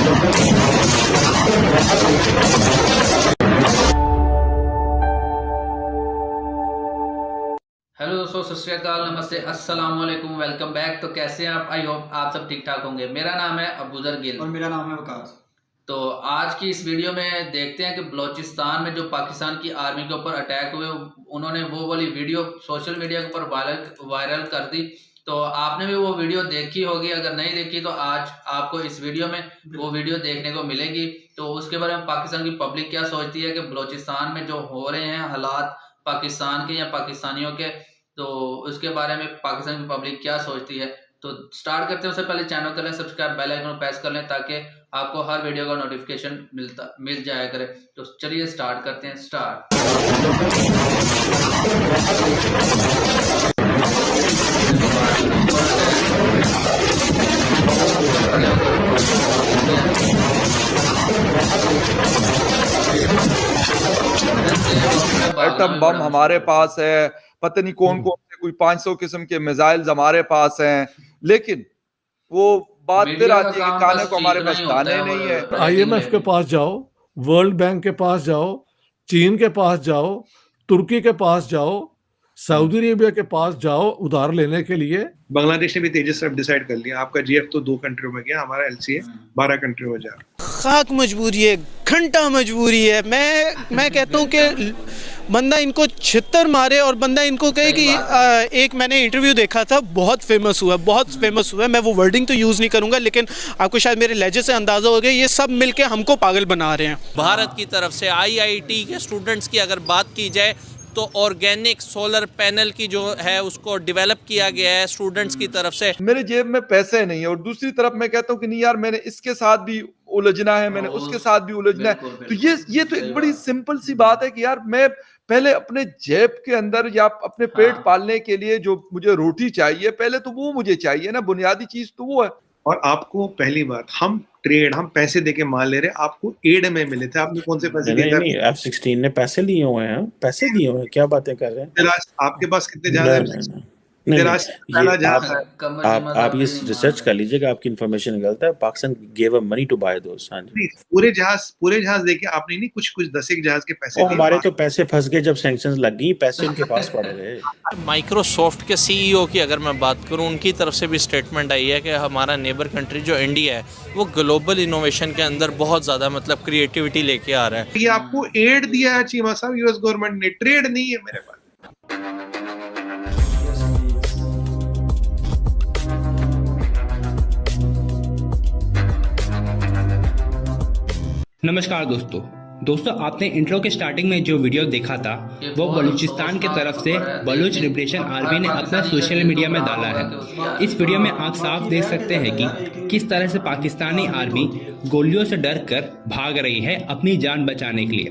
Hello दोस्तों, सत श्री अकाल, नमस्ते, अस्सलाम वालेकुम, वेलकम बैक। तो कैसे हैं आप? आई होप आप सब ठीक ठाक होंगे। मेरा नाम है अबूजर गिल और मेरा नाम है वकास। तो आज की इस वीडियो में देखते हैं कि बलूचिस्तान में जो पाकिस्तान की आर्मी के ऊपर अटैक हुए, उन्होंने वो वाली वीडियो सोशल मीडिया के ऊपर वायरल कर दी। तो आपने भी वो वीडियो देखी होगी, अगर नहीं देखी तो आज आपको इस वीडियो में वो वीडियो देखने को मिलेगी। तो उसके बारे में पाकिस्तान की पब्लिक क्या सोचती है कि बलूचिस्तान में जो हो रहे हैं हालात पाकिस्तान के या पाकिस्तानियों के, तो उसके बारे में पाकिस्तान की पब्लिक क्या सोचती है। तो स्टार्ट करते हैं। उससे पहले चैनल कर लें सब्सक्राइब, बेल आइकन प्रेस कर लें ताकि आपको हर वीडियो का नोटिफिकेशन मिल जाया करे। तो चलिए स्टार्ट करते हैं। स्टार्ट। एटम बम हमारे पास है, पता नहीं कौन कौन से कोई 500 किस्म के मिसाइल्स हमारे पास हैं, लेकिन वो बात फिर आती है कि खाने को हमारे पास दाने नहीं है। IMF के पास जाओ, वर्ल्ड बैंक के पास जाओ, चीन के पास जाओ, तुर्की के पास जाओ, सऊदी अरेबिया के पास जाओ उधार लेने के लिए। बांग्लादेश ने भी तेजी से डिसाइड कर लिया, आपका GF तो 2 कंट्रियों में गया, हमारा LCA 12 कंट्री हो जा। खाक मजबूरी है, घंटा मजबूरी है। मैं कहता हूँ कि बंदा इनको छित्तर मारे और बंदा इनको कहे कि एक मैंने इंटरव्यू देखा था, बहुत फेमस हुआ। मैं वो वर्डिंग तो यूज़ नहीं करूँगा, लेकिन आपको शायद मेरे लहजे से अंदाज़ा हो गया, ये सब मिलके हमको पागल बना रहे हैं। भारत की तरफ से IIT के स्टूडेंट्स की अगर बात की जाए तो ऑर्गेनिक सोलर पैनल की जो है उसको डेवलप किया गया है स्टूडेंट्स की तरफ से। मेरे जेब में पैसे नहीं है और दूसरी तरफ मैं कहता हूँ कि नहीं यार, मैंने इसके साथ भी उलझना है, मैंने उसके साथ भी उलझना है। तो ये तो एक बड़ी सिंपल सी बात है कि यार मैं पहले अपने जेब के अंदर या अपने पेट पालने के लिए जो मुझे रोटी चाहिए, पहले तो वो मुझे चाहिए ना, बुनियादी चीज तो वो है। और आपको पहली बात, हम पैसे देके माल ले रहे, आपको एड में मिले थे, आपने कौन से पैसे दिए? नहीं, F-16 ने पैसे लिए हुए हैं, पैसे दिए हुए हैं, क्या बातें कर रहे हैं? आपके पास कितने जहाज हैं? नहीं, आप ये रिसर्च कर लीजिएगा, आपकी इन्फॉर्मेशन गलत है। Pakistan give money to buy those. हाँ जी, पूरे जहाज देके आपने नहीं, कुछ 10 जहाज के पैसे दिए। हमारे तो पैसे फंस गए जब सैंक्शंस लग गई, पैसे उनके पास पड़े रहे। माइक्रोसॉफ्ट के CEO की अगर मैं बात करूं, उनकी तरफ से भी स्टेटमेंट आई है कि हमारा नेबर कंट्री जो इंडिया है वो ग्लोबल इनोवेशन के अंदर बहुत ज़्यादा मतलब क्रिएटिविटी लेके आ रहा है। ये आपको एड दिया है चीमा साहब, US गवर्नमेंट ने, ट्रेड नहीं है मेरे पास। नमस्कार दोस्तों, आपने इंट्रो के स्टार्टिंग में जो वीडियो देखा था वो बलूचिस्तान की तरफ से बलूच लिबरेशन आर्मी ने अपना सोशल मीडिया में डाला है। इस वीडियो में आप साफ देख सकते हैं कि किस तरह से पाकिस्तानी आर्मी गोलियों से डर कर भाग रही है अपनी जान बचाने के लिए।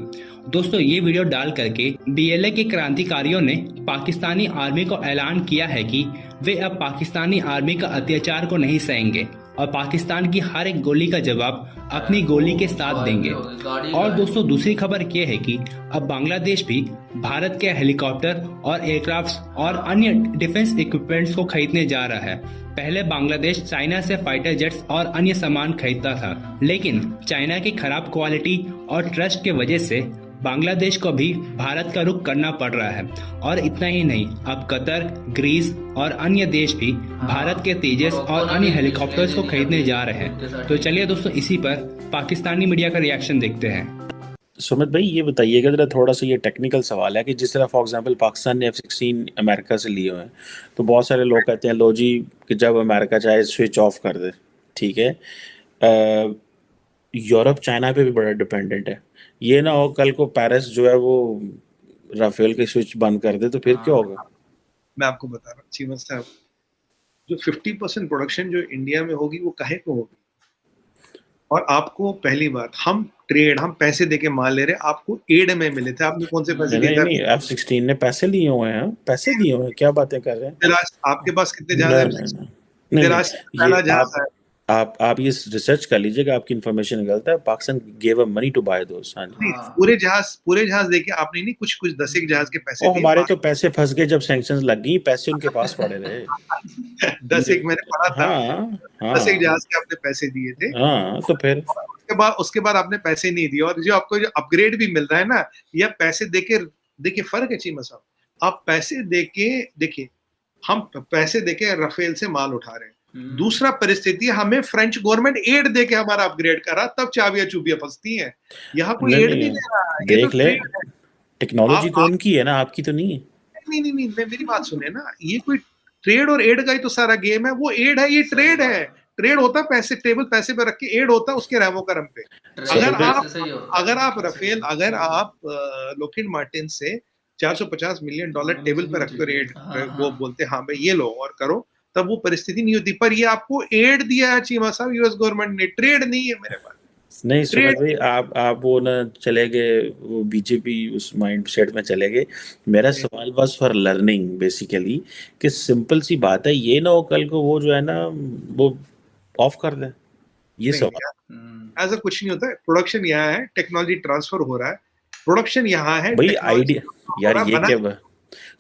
दोस्तों, ये वीडियो डाल करके BLA के क्रांतिकारियों ने पाकिस्तानी आर्मी को ऐलान किया है कि वे अब पाकिस्तानी आर्मी का अत्याचार को नहीं सहेंगे और पाकिस्तान की हर एक गोली का जवाब अपनी गोली के साथ देंगे। और दोस्तों, दूसरी खबर यह है कि अब बांग्लादेश भी भारत के हेलीकॉप्टर और एयरक्राफ्ट और अन्य डिफेंस इक्विपमेंट्स को खरीदने जा रहा है। पहले बांग्लादेश चाइना से फाइटर जेट्स और अन्य सामान खरीदता था, लेकिन चाइना की खराब क्वालिटी और ट्रस्ट के वजह से बांग्लादेश को भी भारत का रुख करना पड़ रहा है। और इतना ही नहीं, अब कतर, ग्रीस और अन्य देश भी भारत के तेजस और अन्य हेलीकॉप्टर्स को खरीदने जा रहे हैं। तो चलिए दोस्तों, इसी पर पाकिस्तानी मीडिया का रिएक्शन देखते हैं। सुमित भाई, ये बताइएगा जरा, थोड़ा सा ये टेक्निकल सवाल है कि जिस तरह फॉर एग्जांपल पाकिस्तान ने F-16 अमेरिका से लिए हुए हैं, तो बहुत सारे लोग कहते हैं लो जी कि जब अमेरिका चाहे स्विच ऑफ कर दे, ठीक है। यूरोप चाइना पे भी बड़ा डिपेंडेंट है, ये ना हो कल को पेरिस जो है वो राफेल के स्विच बंद कर दे तो फिर क्या होगा? मैं आपको बता रहा हूँ चीमा साहब, जो 50% प्रोडक्शन जो इंडिया में होगी वो काहे को होगी? और आपको पहली बात, हम पैसे देके माल ले रहे, आपको एड में मिले थे, आपने कौन से पैसे दिए? नहीं, F-16 ने पैसे लिए हुए हैं, पैसे दिए हुए हैं, क्या बातें कर रहे हैं? आपके पास कितने जहाज हैं? आप ये रिसर्च कर लीजिएगा, आपकी इन्फॉर्मेशन गलत है। Pakistan gave a money to buy those. हाँ जी, पूरे जहाज देके आपने नहीं, कुछ 10 जहाज के पैसे दिए। हमारे तो पैसे फंस गए जब सैंक्शंस लग गई, पैसे उनके पास पड़े रहे। 10 मैंने पढ़ा था। हाँ 10 जहाज के आपने पैसे दिए थे। हाँ, तो फिर उसके बाद आपने पैसे नहीं दिए, और जो आपको जो अपग्रेड भी मिल रहा है ना, या पैसे देके, देखिए फर्क है चीमा साहब। आप पैसे देके, देखिए हम पैसे देके राफेल से माल उठा रहे हैं। दूसरा परिस्थिति, हमें फ्रेंच गवर्नमेंट एड देके हमारा अपग्रेड करा, तब चाबियां चूबियां फंसती हैं। यहाँ कोई एड नहीं दे रहा। देख ले, टेक्नोलॉजी तो उनकी है ना, आपकी तो नहीं है। नहीं, मेरी बात सुने ना, ये कोई ट्रेड और एड का ही तो सारा गेम है। वो एड है, ये ट्रेड है। ट्रेड होता है पैसे, टेबल पैसे पे रख के, एड होता है उसके रेमो करम पे। अगर आप राफेल, अगर आप लॉकहीड मार्टिन से $450 मिलियन टेबल पे रखते हो रेट, वो बोलते हाँ भाई ये लो और करो, तब वो परिस्थिति नहीं होती। पर ये आपको एड दिया है चीमा साहब, यूएस गवर्नमेंट ने, ट्रेड नहीं है मेरे पास। नहीं सुमित भाई, आप वो ना चले गए, वो बीजेपी उस माइंड सेट में चले गए। मेरा सवाल बस फॉर लर्निंग बेसिकली, कि सिंपल सी बात है, ये ना हो कल को वो जो है ना वो ऑफ कर दे, ये सवाल। ऐसा कुछ नहीं होता है। प्रोडक्शन यहाँ है, टेक्नोलॉजी ट्रांसफर हो रहा है, प्रोडक्शन यहाँ है भाई। आइडिया यार, ये क्या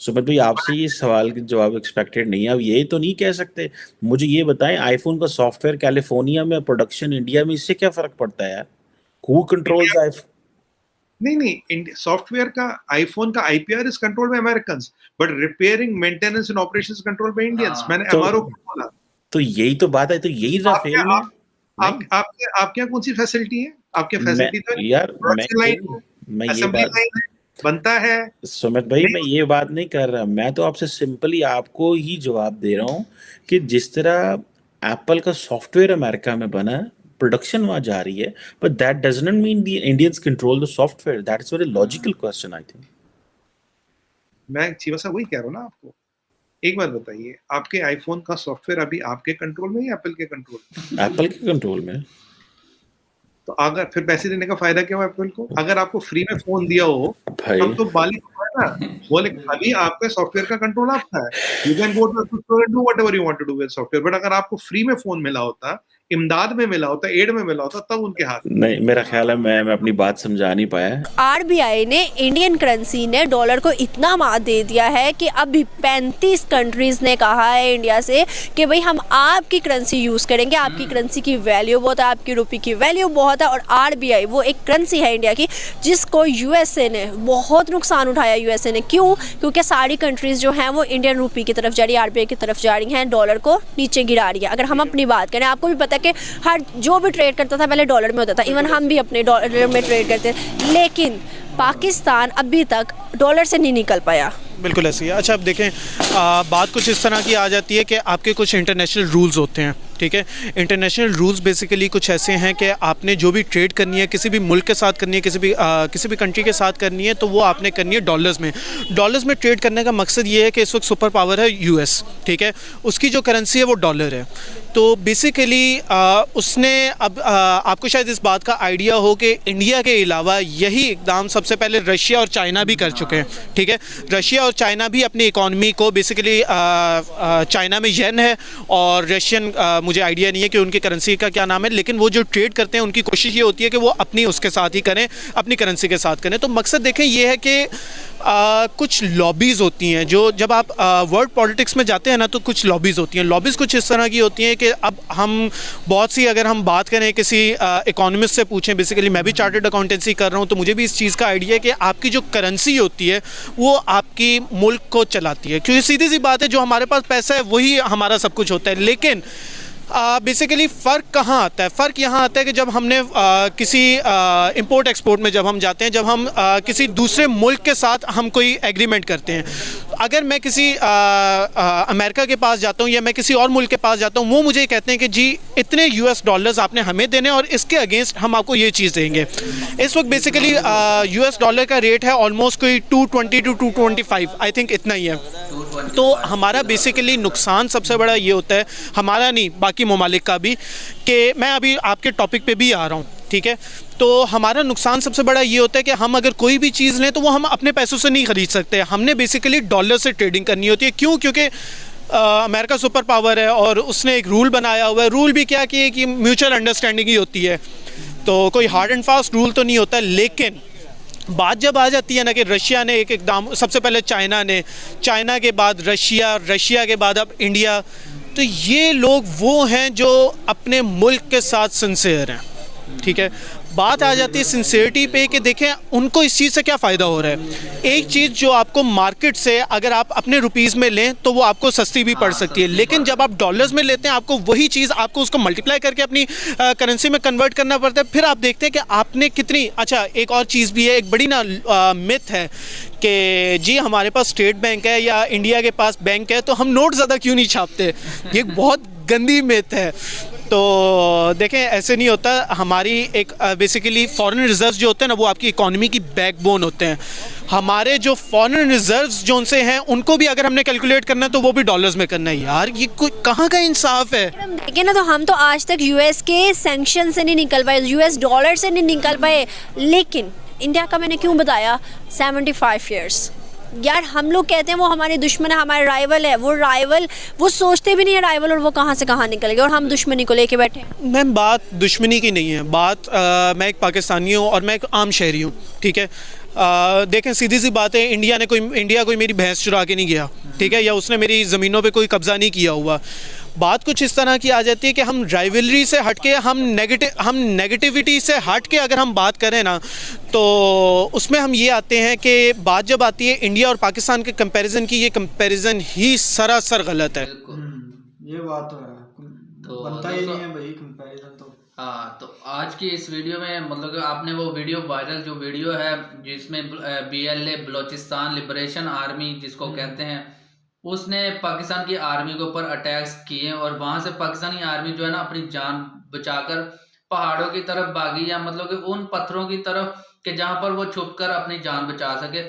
सुमित भाई, आपसे ये सवाल के जवाब एक्सपेक्टेड नहीं है। अब ये तो नहीं कह सकते, मुझे ये बताएं, आईफोन का सॉफ्टवेयर कैलिफोर्निया में, प्रोडक्शन इंडिया में, इससे क्या फर्क पड़ता है यार? Who controls iPhone? नहीं, सॉफ्टवेयर का, आईफोन का IPR is controlled by Americans, but repairing, maintenance and operations controlled by Indians. मैंने एमआरओ को बोला, तो यही तो बात है। तो यही राफेल में आपके यहाँ कौन सी फैसिलिटी है? आपके फैसिलिटी तो यार, मैं ये बात बनता है सुमित भाई, मैं ये बात नहीं कर रहा। मैं तो आपसे सिंपली आपको ही जवाब दे रहा हूँ कि जिस तरह एप्पल का सॉफ्टवेयर अमेरिका में बना, प्रोडक्शन वहां जा रही है, but that doesn't mean the Indians control the software. That is very logical question, I think. मैं चीमा साहब वही कह रहा हूँ ना आपको। एक बात बताइए, आपके आईफोन का सॉफ्टवेयर अभी आपके कंट्रोल में या एप्पल के कंट्रोल में? एप्पल के कंट्रोल में। तो अगर फिर पैसे देने का फायदा क्या हुआ एप्पल को? अगर आपको फ्री में फोन दिया हो तब तो मालिक है ना, बोले अभी आपका सॉफ्टवेयर का कंट्रोल आपका है, you can go to store and do whatever you want to do with software. But अगर आपको फ्री में फोन मिला होता, इमदाद में मिला होता, एड में मिला होता, तब उनके हाथ नहीं। मेरा ख्याल है मैं अपनी बात समझा नहीं पाया। आरबीआई ने इंडियन करेंसी ने डॉलर को इतना मात दे दिया है कि अभी 35 कंट्रीज ने कहा है इंडिया से कि भाई हम आपकी करेंसी यूज करेंगे, आपकी करेंसी की वैल्यू बहुत है, आपकी रुपये की वैल्यू बहुत है। और आरबीआई वो एक करेंसी है इंडिया की जिसको यूएसए ने बहुत नुकसान उठाया। यूएसए ने क्यों? क्योंकि सारी कंट्रीज जो हैं वो इंडियन रुपये की तरफ जा रही है, आरबीआई की तरफ जा रही हैं, डॉलर को नीचे गिरा रही है। अगर हम अपनी बात करें, आपको भी पता है कि हर जो भी ट्रेड करता था पहले डॉलर में होता था, इवन हम भी अपने डॉलर में ट्रेड करते हैं, लेकिन पाकिस्तान अभी तक डॉलर से नहीं निकल पाया। बिल्कुल ऐसी है। अच्छा, अब देखें, बात कुछ इस तरह की आ जाती है कि आपके कुछ इंटरनेशनल रूल्स होते हैं, ठीक है। इंटरनेशनल रूल्स बेसिकली कुछ ऐसे हैं कि आपने जो भी ट्रेड करनी है, किसी भी मुल्क के साथ करनी है, किसी भी कंट्री के साथ करनी है, तो वो आपने करनी है डॉलर्स में। डॉलर्स में ट्रेड करने का मकसद ये है कि इस वक्त सुपर पावर है यूएस, ठीक है, उसकी जो करेंसी है वो डॉलर है। तो बेसिकली उसने अब आपको शायद इस बात का आइडिया हो कि इंडिया के अलावा यही इकदाम सबसे पहले रशिया और चाइना भी कर चुके हैं, ठीक है। रशिया और चाइना भी अपनी इकॉनमी को बेसिकली चाइना में येन है और रशियन मुझे आइडिया नहीं है कि उनकी करेंसी का क्या नाम है, लेकिन वो जो ट्रेड करते हैं उनकी कोशिश ये होती है कि वो अपनी उसके साथ ही करें, अपनी करेंसी के साथ करें। तो मकसद देखें ये है कि कुछ लॉबीज़ होती हैं, जो जब आप वर्ल्ड पॉलिटिक्स में जाते हैं ना, तो कुछ लॉबीज़ होती हैं। लॉबीज़ कुछ इस तरह की होती हैं कि अब हम बहुत सी, अगर हम बात करें किसी इकोनॉमिस्ट से पूछें, बेसिकली मैं भी चार्टर्ड अकाउंटेंसी कर रहा हूँ, तो मुझे भी इस चीज़ का आइडिया है कि आपकी जो करेंसी होती है वो आपकी मुल्क को चलाती है, क्योंकि सीधी सी बात है, जो हमारे पास पैसा है वही हमारा सब कुछ होता है। लेकिन बेसिकली फ़र्क कहाँ आता है? फ़र्क यहाँ आता है कि जब हमने किसी इंपोर्ट एक्सपोर्ट में जब हम जाते हैं, जब हम किसी दूसरे मुल्क के साथ हम कोई एग्रीमेंट करते हैं, अगर मैं किसी अमेरिका के पास जाता हूँ या मैं किसी और मुल्क के पास जाता हूँ, वो मुझे कहते हैं कि जी इतने US डॉलर्स आपने हमें देने और इसके अगेंस्ट हम आपको ये चीज़ देंगे। इस वक्त बेसिकली US डॉलर का रेट है ऑलमोस्ट कोई 220 to 225, आई थिंक इतना ही है। तो हमारा बेसिकली नुकसान सबसे बड़ा ये होता है, हमारा नहीं बाकी ममालिक का भी, कि मैं अभी आपके टॉपिक पे भी आ रहा हूँ, ठीक है। तो हमारा नुकसान सबसे बड़ा ये होता है कि हम अगर कोई भी चीज़ लें तो वो हम अपने पैसों से नहीं ख़रीद सकते, हमने बेसिकली डॉलर से ट्रेडिंग करनी होती है। क्यों? क्योंकि अमेरिका सुपर पावर है और उसने एक रूल बनाया हुआ है। रूल भी क्या कि म्यूचुअल अंडरस्टैंडिंग ही होती है, तो कोई हार्ड एंड फास्ट रूल तो नहीं होता। लेकिन बात जब आ जाती है ना कि रशिया ने एक दाम, सबसे पहले चाइना के बाद रशिया के बाद अब इंडिया, तो ये लोग वो हैं जो अपने मुल्क के साथ सिंसियर हैं, ठीक है। बात आ जाती है सिंसियरिटी पे कि देखें उनको इस चीज़ से क्या फ़ायदा हो रहा है। एक चीज़ जो आपको मार्केट से अगर आप अपने रुपीज़ में लें तो वो आपको सस्ती भी पड़ सकती है, लेकिन जब आप डॉलर्स में लेते हैं आपको वही चीज़ आपको उसको मल्टीप्लाई करके अपनी करेंसी में कन्वर्ट करना पड़ता है। फिर आप देखते हैं कि आपने कितनी, अच्छा एक और चीज़ भी है, एक बड़ी ना मिथ है कि जी हमारे पास स्टेट बैंक है या इंडिया के पास बैंक है तो हम नोट ज़्यादा क्यों नहीं छापते। ये बहुत गंदी मिथ है। तो देखें ऐसे नहीं होता। हमारी एक बेसिकली फॉरेन रिजर्व्स जो होते हैं ना वो आपकी इकोनॉमी की बैकबोन होते हैं। हमारे जो फॉरेन रिजर्व्स जो उनसे हैं उनको भी अगर हमने कैलकुलेट करना है तो वो भी डॉलर्स में करना है। यार ये कोई कहाँ का इंसाफ है। हम देखें ना तो हम तो आज तक यूएस के सैंक्शन से नहीं निकल पाए, यूएस डॉलर से नहीं निकल पाए, लेकिन इंडिया का मैंने क्यों बताया 75 ईयर्स। यार हम लोग कहते हैं वो हमारे दुश्मन है, हमारे राइवल है, वो सोचते भी नहीं है राइवल और वो कहाँ से कहाँ निकल गए और हम दुश्मनी को लेके बैठे हैं। मैम बात दुश्मनी की नहीं है, बात मैं एक पाकिस्तानी हूँ और मैं एक आम शहरी हूँ, ठीक है। देखें सीधी सी बात है, इंडिया कोई मेरी भैंस चुरा के नहीं गया, ठीक है, या उसने मेरी ज़मीनों पे कोई कब्ज़ा नहीं किया हुआ। बात कुछ इस तरह की आ जाती है कि हम राइवलरी से हट के हम नेगेटिविटी से हट के अगर हम बात करें ना तो उसमें हम ये आते हैं कि बात जब आती है इंडिया और पाकिस्तान के कंपैरिजन की, ये कंपैरिजन ही सरासर गलत है। ये बात तो है, तो बनता ही नहीं है भाई कंपैरिजन तो। हाँ, तो आज की इस वीडियो में मतलब आपने वो वीडियो वायरल जो वीडियो है जिसमें BLA बलोचिस्तान लिबरेशन आर्मी जिसको कहते हैं, उसने पाकिस्तान की आर्मी के ऊपर अटैक्स किए और वहां से पाकिस्तानी आर्मी जो है ना अपनी जान बचाकर पहाड़ों की तरफ भागी, या मतलब कि उन पत्थरों की तरफ कि जहां पर वो छुपकर अपनी जान बचा सके।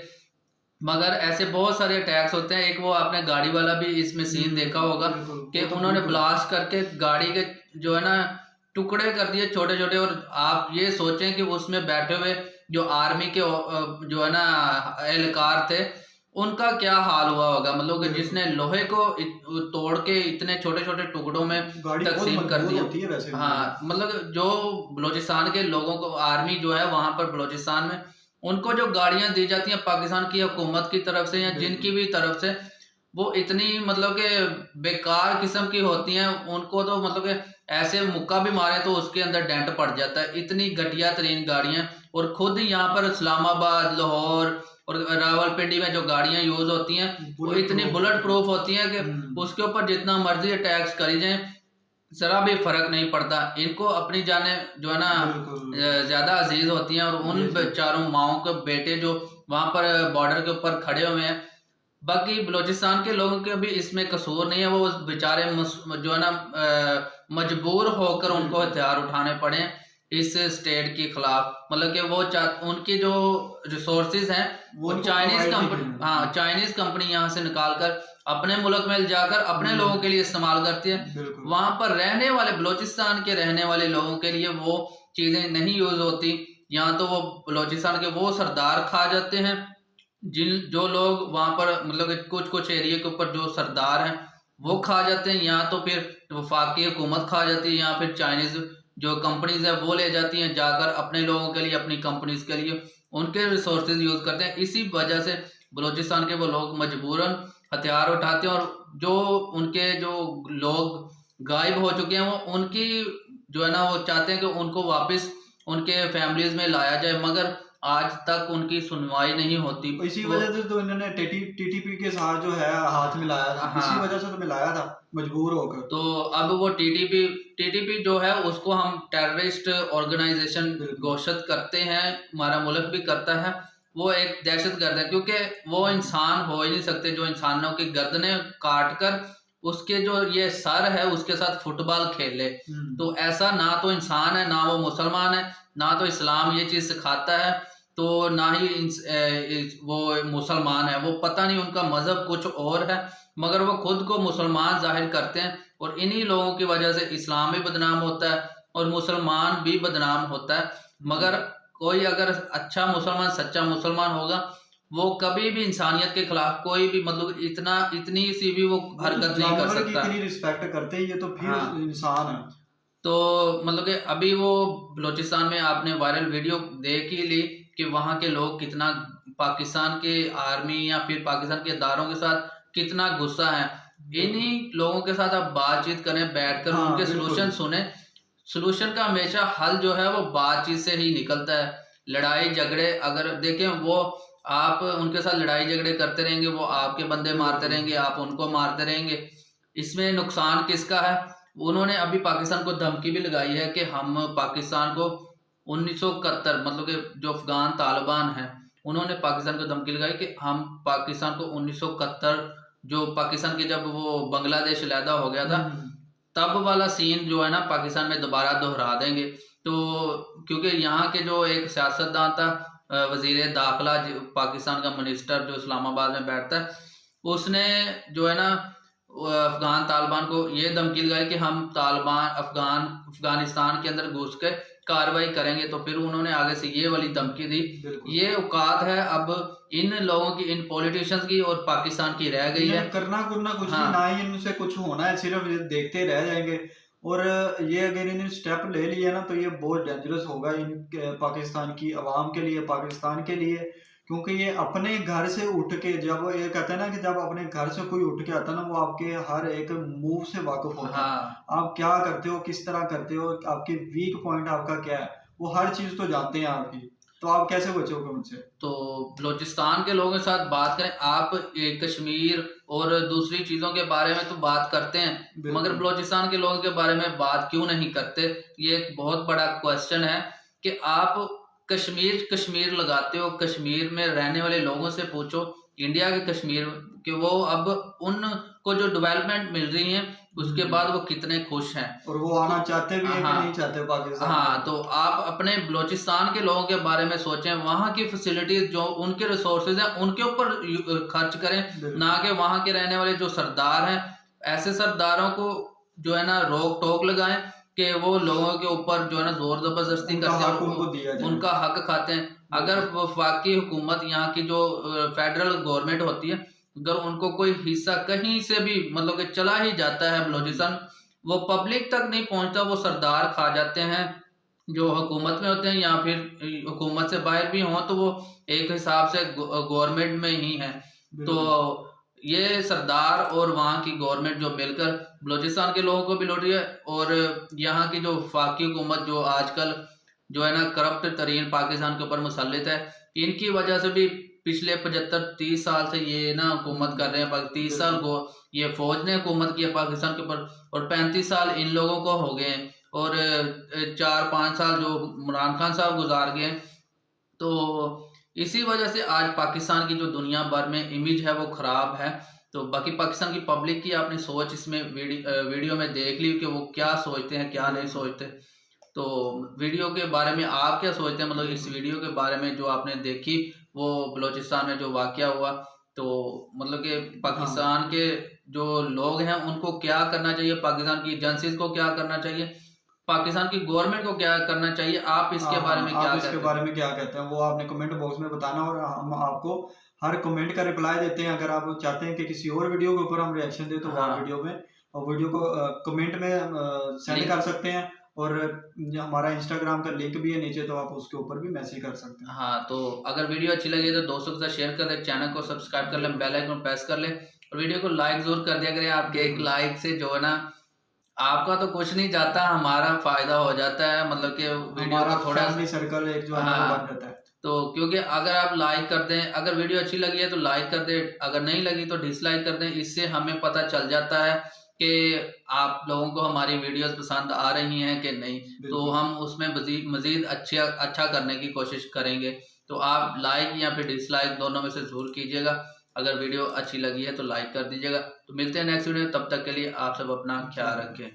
मगर ऐसे बहुत सारे अटैक्स होते हैं। एक वो आपने गाड़ी वाला भी इसमें सीन देखा होगा कि उन्होंने ब्लास्ट करके गाड़ी के जो है ना टुकड़े कर दिए छोटे छोटे, और आप ये सोचें कि उसमें बैठे हुए जो आर्मी के जो है ना एहलकार थे उनका क्या हाल हुआ होगा। मतलब कि जिसने लोहे को तोड़ के इतने छोटे छोटे टुकड़ों में तकसीम कर दिया। हाँ, मतलब जो बलोचिस्तान के लोगों को आर्मी जो है वहां पर बलोचिस्तान में उनको जो गाड़ियां दी जाती हैं पाकिस्तान की हुकूमत की तरफ से या जिनकी भी तरफ से, वो इतनी मतलब कि बेकार किस्म की होती हैं। उनको तो मतलब कि ऐसे मुक्का भी मारे तो उसके अंदर डेंट पड़ जाता है, इतनी घटिया तरीन गाड़ियां। और खुद यहाँ पर इस्लामाबाद, लाहौर और रावलपिंडी में जो गाड़ियां यूज होती हैं वो इतनी बुलेट प्रूफ होती हैं कि उसके ऊपर जितना मर्जी अटैक्स करी जाए जरा भी फर्क नहीं पड़ता। इनको अपनी जाने जो है ना ज्यादा अजीज होती हैं, और उन बेचारों माओं के बेटे जो वहां पर बॉर्डर के ऊपर खड़े हुए हैं। बाकी बलोचिस्तान के लोगों के भी इसमें कसूर नहीं है, वो बेचारे जो है ना मजबूर होकर उनको हथियार उठाने पड़े इस स्टेट के खिलाफ। मतलब कि वो उनकी जो रिसोर्सेज हैं वो चाइनीज कंपनी यहाँ से निकाल कर अपने मुल्क में जाकर अपने लोगों के लिए इस्तेमाल करती है। वहां पर रहने वाले बलोचिस्तान के रहने वाले लोगों के लिए वो चीजें नहीं यूज होती। यहाँ तो वो बलोचिस्तान के वो सरदार खा जाते हैं, जो लोग वहां पर मतलब कुछ एरिया के ऊपर जो सरदार हैं वो खा जाते हैं। यहाँ तो फिर वफाकी हुकूमत खा जाती है, यहाँ फिर चाइनीज जो कंपनीज है वो ले जाती हैं जाकर अपने लोगों के लिए, अपनी कंपनीज के लिए उनके रिसोर्सेज यूज करते हैं। इसी वजह से बलोचिस्तान के वो लोग मजबूरन हथियार उठाते हैं, और जो उनके जो लोग गायब हो चुके हैं वो उनकी जो है ना वो चाहते हैं कि उनको वापस उनके फैमिलीज में लाया जाए, मगर आज तक उनकी सुनवाई नहीं होती। इसी वजह से तो इन्होंने TTP के साथ जो है हाथ मिलाया था। हाँ, इसी वजह से तो मिलाया था मजबूर होकर। तो अब वो TTP जो है उसको हम टेररिस्ट ऑर्गेनाइजेशन घोषित करते हैं, हमारा मुल्क भी करता है। वो एक दहशतगर्द है क्योंकि वो इंसान हो ही नहीं सकते जो इंसानों की गर्दनें काट कर उसके जो ये सर है उसके साथ फुटबॉल खेले। तो ऐसा ना तो इंसान है, ना वो मुसलमान है, ना तो इस्लाम ये चीज सिखाता है, तो ना ही वो मुसलमान है। वो पता नहीं उनका मजहब कुछ और है, मगर वो खुद को मुसलमान जाहिर करते हैं, और इन्हीं लोगों की वजह से इस्लाम भी बदनाम होता है और मुसलमान भी बदनाम होता है। मगर कोई अगर अच्छा मुसलमान, सच्चा मुसलमान होगा वो कभी भी इंसानियत के खिलाफ कोई भी मतलब इतनी सी भी वो हरकत नहीं कर सकता। इतनी रिस्पेक्ट करते हैं ये तो फिर हाँ। इंसान है। तो मतलब कि अभी वो बलूचिस्तान में आपने वायरल वीडियो देख ही ली कि वहाँ के लोग कितना पाकिस्तान के आर्मी या फिर पाकिस्तान के इदारों के साथ कितना गुस्सा है। इन्हीं लोगों के साथ आप बातचीत करें, बैठकर हाँ, उनके बिल्कुल। सलूशन सुने। सलूशन का हमेशा हल जो है वो बातचीत से ही निकलता है। लड़ाई झगड़े अगर देखें, वो आप उनके साथ लड़ाई झगड़े करते रहेंगे, वो आपके बंदे मारते रहेंगे, आप उनको मारते रहेंगे, इसमें नुकसान किसका है? उन्होंने अभी पाकिस्तान को धमकी भी लगाई है कि हम पाकिस्तान को 1971 मतलब कि जो अफगान तालिबान है उन्होंने पाकिस्तान को धमकी लगाई कि हम पाकिस्तान को 1971 जो पाकिस्तान के जब वो बांग्लादेश अलहदा हो गया था तब वाला सीन जो है ना पाकिस्तान में दोबारा दोहरा देंगे। तो क्योंकि यहाँ के जो एक सियासतदान था वजीर दाखिला पाकिस्तान का मिनिस्टर जो इस्लामाबाद में बैठता है, उसने जो है ना अफगान तालिबान को ये धमकी लगाई कि हम तालिबान अफगानिस्तान के अंदर घुस के कार्रवाई करेंगे। तो फिर उन्होंने आगे से ये वाली धमकी दी। ये औकात है अब इन लोगों की, इन पॉलिटिशियंस की और पाकिस्तान की रह गई है। करना कुछ हाँ। ना ही इनसे कुछ होना है, सिर्फ देखते रह जाएंगे। और ये अगर इन्होंने स्टेप ले लिया ना तो ये बहुत डेंजरस होगा इन पाकिस्तान की आवाम के लिए, पाकिस्तान के लिए। क्योंकि ये अपने घर से उठ के, जब ये कहते हैं ना कि जब अपने घर से कोई उठ के आता है ना वो आपके हर एक मूव से वाकिफ होता है। हाँ। आप क्या करते हो, किस तरह करते हो, आपके वीक पॉइंट आपका क्या है, वो हर चीज तो जानते हैं आपकी। तो आप कैसे बचोगे उनसे? तो बलूचिस्तान के लोगों के साथ बात करें, आप कश्मीर और दूसरी चीजों के बारे में तो बात करते हैं मगर बलूचिस्तान के लोगों के बारे में बात क्यों नहीं करते? ये एक बहुत बड़ा क्वेश्चन है कि आप कश्मीर लगाते हो, कश्मीर में रहने वाले लोगों से पूछो इंडिया के कश्मीर कि वो अब उनको जो डेवलपमेंट मिल रही है उसके बाद वो कितने खुश हैं और वो आना चाहते भी हैं कि नहीं चाहते पाकिस्तान। हाँ, तो आप अपने बलूचिस्तान के लोगों के बारे में सोचें, वहाँ की फैसिलिटीज जो उनके रिसोर्सेज हैं उनके ऊपर खर्च करें, ना कि वहाँ के रहने वाले जो सरदार हैं ऐसे सरदारों को जो है ना रोक टोक लगाएं कि वो लोगों के ऊपर जो है ना जोर जबरदस्ती करते हैं, उनका हक खाते हैं। अगर वफाकी हुकूमत यहाँ की जो फेडरल गवर्नमेंट होती है अगर उनको कोई हिस्सा कहीं से भी मतलब कि चला ही जाता है बलूचिस्तान, वो पब्लिक तक नहीं पहुंचता, वो सरदार खा जाते हैं जो हुकूमत में होते हैं या फिर हुकूमत से बाहर भी हों तो वो एक हिसाब से गवर्नमेंट में ही है। तो ये सरदार और वहाँ की गवर्नमेंट जो मिलकर बलूचिस्तान के लोगों को भी लूट रही है और यहाँ की जो वफाकी हुकूमत जो आजकल जो है ना करप्ट तरीन पाकिस्तान के ऊपर मुसल्लित है, इनकी वजह से भी पिछले 75-30 साल से ये ना हुकूमत कर रहे हैं। 30 साल को ये फौज ने हुकूमत की है पाकिस्तान के ऊपर और 35 साल इन लोगों को हो गए हैं और 4-5 साल जो इमरान खान साहब गुजार गए। तो इसी वजह से आज पाकिस्तान की जो दुनिया भर में इमेज है वो खराब है। तो बाकी पाकिस्तान की पब्लिक की आपने सोच इसमें वीडियो में देख ली कि वो क्या सोचते हैं क्या नहीं सोचते। तो वीडियो के बारे में आप क्या सोचते हैं, मतलब इस वीडियो के बारे में जो आपने देखी वो बलूचिस्तान में जो वाकया हुआ, तो मतलब कि पाकिस्तान के जो लोग हैं उनको क्या करना चाहिए, पाकिस्तान की एजेंसीज को क्या करना चाहिए, पाकिस्तान की गवर्नमेंट को क्या करना चाहिए, आप इसके बारे में क्या कहते हैं वो आपने कमेंट बॉक्स में बताना और हम आपको हर कमेंट का रिप्लाई देते हैं। अगर आप चाहते हैं कि किसी और वीडियो के ऊपर हम रिएक्शन दें तो आप वीडियो को कमेंट में सेंड कर सकते हैं और हमारा इंस्टाग्राम का लिंक भी है नीचे, तो आप उसके ऊपर भी मैसेज कर सकते हैं। हाँ, तो अगर वीडियो अच्छी लगी तो दोस्तों के साथ शेयर कर दें, चैनल को सब्सक्राइब कर लें, बेल आइकन प्रेस कर लें और वीडियो को लाइक जरूर कर दिया करें। आपके एक लाइक से जो है ना आपका तो कुछ नहीं जाता, हमारा फायदा हो जाता है, मतलब कि वीडियो का थोड़ा सर्कल एक जो है बन जाता है। तो क्योंकि अगर आप लाइक कर दें, अगर वीडियो अच्छी लगी है तो लाइक कर दें, अगर नहीं लगी तो डिसलाइक कर दें, इससे हमें पता चल जाता है कि आप लोगों को हमारी वीडियोस पसंद आ रही हैं कि नहीं, तो हम उसमें मजीद अच्छा करने की कोशिश करेंगे। तो आप लाइक या फिर डिसलाइक दोनों में से जरूर कीजिएगा। अगर वीडियो अच्छी लगी है तो लाइक कर दीजिएगा। तो मिलते हैं नेक्स्ट वीडियो, तब तक के लिए आप सब अपना ख्याल रखें।